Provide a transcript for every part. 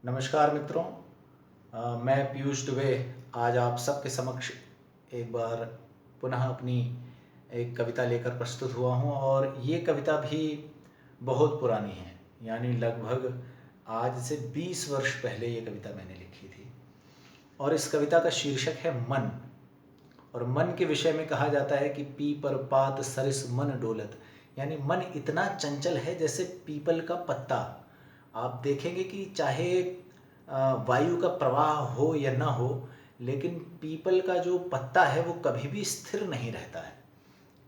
नमस्कार मित्रों। मैं पीयूष दुबे आज आप सबके समक्ष एक बार पुनः अपनी एक कविता लेकर प्रस्तुत हुआ हूँ और ये कविता भी बहुत पुरानी है, यानी लगभग आज से 20 वर्ष पहले ये कविता मैंने लिखी थी। और इस कविता का शीर्षक है मन। और मन के विषय में कहा जाता है कि पीपर पात सरिस मन डोलत, यानी मन इतना चंचल है जैसे पीपल का पत्ता। आप देखेंगे कि चाहे वायु का प्रवाह हो या ना हो, लेकिन पीपल का जो पत्ता है वो कभी भी स्थिर नहीं रहता है।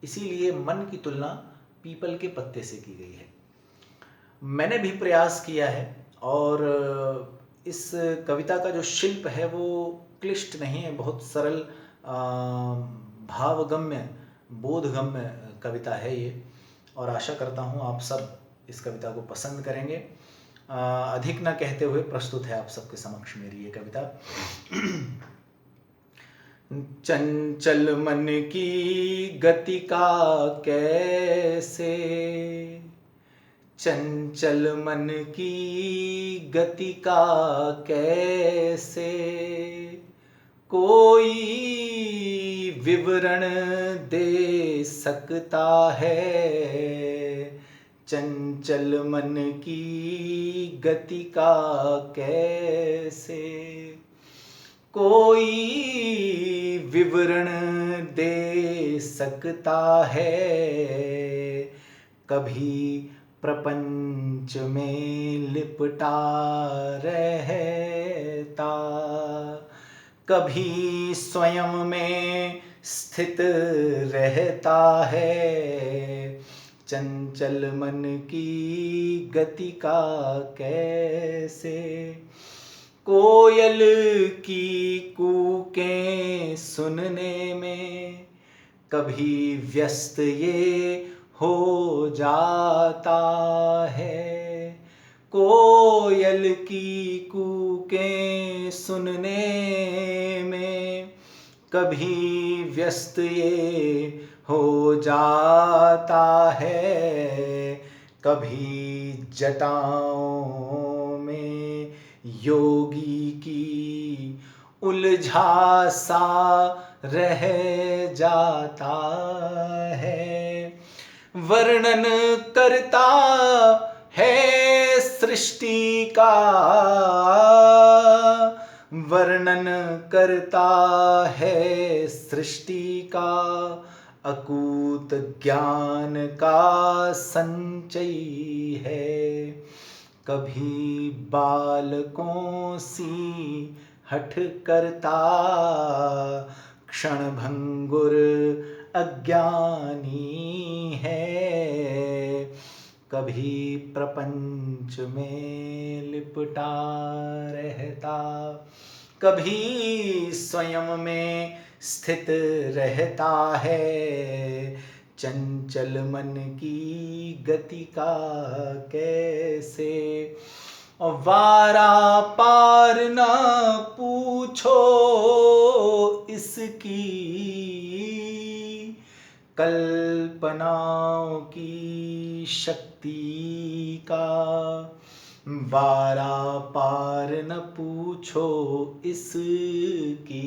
इसीलिए मन की तुलना पीपल के पत्ते से की गई है। मैंने भी प्रयास किया है और इस कविता का जो शिल्प है वो क्लिष्ट नहीं है, बहुत सरल भावगम्य बोधगम्य कविता है ये। और आशा करता हूँ आप सब इस कविता को पसंद करेंगे। अधिक न कहते हुए प्रस्तुत है आप सबके समक्ष मेरी ये कविता। चंचल मन की गति का कैसे, चंचल मन की गति का कैसे कोई विवरण दे सकता है। चंचल मन की गति का कैसे कोई विवरण दे सकता है। कभी प्रपंच में लिपटा रहता, कभी स्वयं में स्थित रहता है। चंचल मन की गति का कैसे कोयल की कूकें सुनने में कभी व्यस्त ये हो जाता है। कोयल की कूकें सुनने में कभी व्यस्त ये हो जाता है। कभी जटाओं में योगी की उलझा सा रह जाता है। वर्णन करता है सृष्टि का, वर्णन करता है सृष्टि का अकूत ज्ञान का संचयी है। कभी बालकों सी हठ करता क्षणभंगुर अज्ञानी है। कभी प्रपंच में लिपटा रहता, कभी स्वयं में स्थित रहता है। चंचल मन की गति का कैसे वारा पार न पूछो इसकी, कल्पनाओं की शक्ति का वारा पार न पूछो इसकी।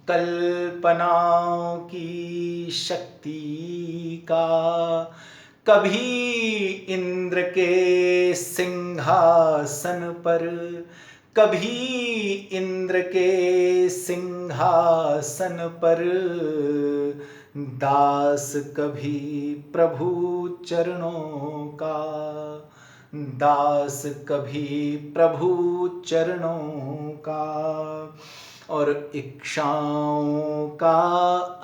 कल्पनाओं की शक्ति का कभी इंद्र के सिंहासन पर, कभी इंद्र के सिंहासन पर दास, कभी प्रभु चरणों का दास, कभी प्रभु चरणों का। और इच्छाओं का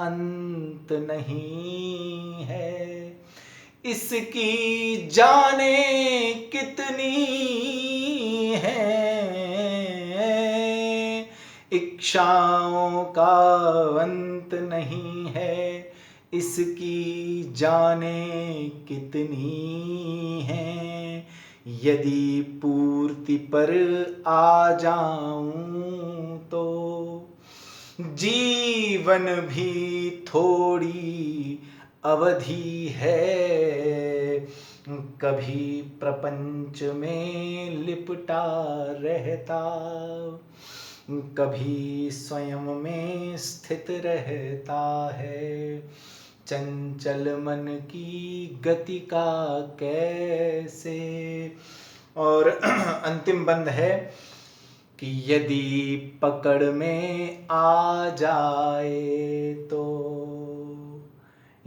अंत नहीं है, इसकी जाने कितनी है। इच्छाओं का अंत नहीं है, इसकी जाने कितनी है। यदि पूर्ति पर आ जाऊं तो जीवन भी थोड़ी अवधि है। कभी प्रपंच में लिपटा रहता, कभी स्वयं में स्थित रहता है। चंचल मन की गति का कैसे। और अंतिम बंद है कि यदि पकड़ में आ जाए तो,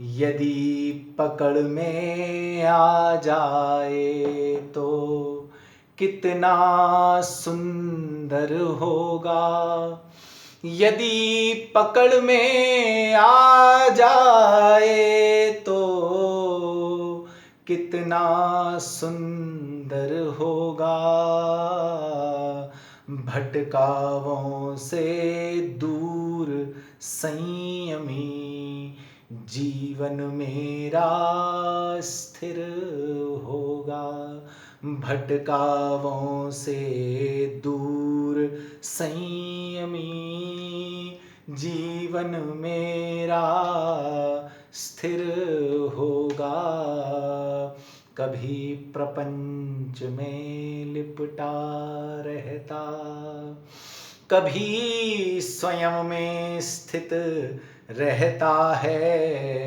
यदि पकड़ में आ जाए तो कितना सुंदर होगा। यदि पकड़ में आ जाए तो कितना सुंदर होगा। भटकावों से दूर संयमी जीवन मेरा स्थिर होगा। भटकावों से दूर संयमी जीवन मेरा स्थिर होगा। कभी प्रपंच में लिपटा रहता, कभी स्वयं में स्थित रहता है।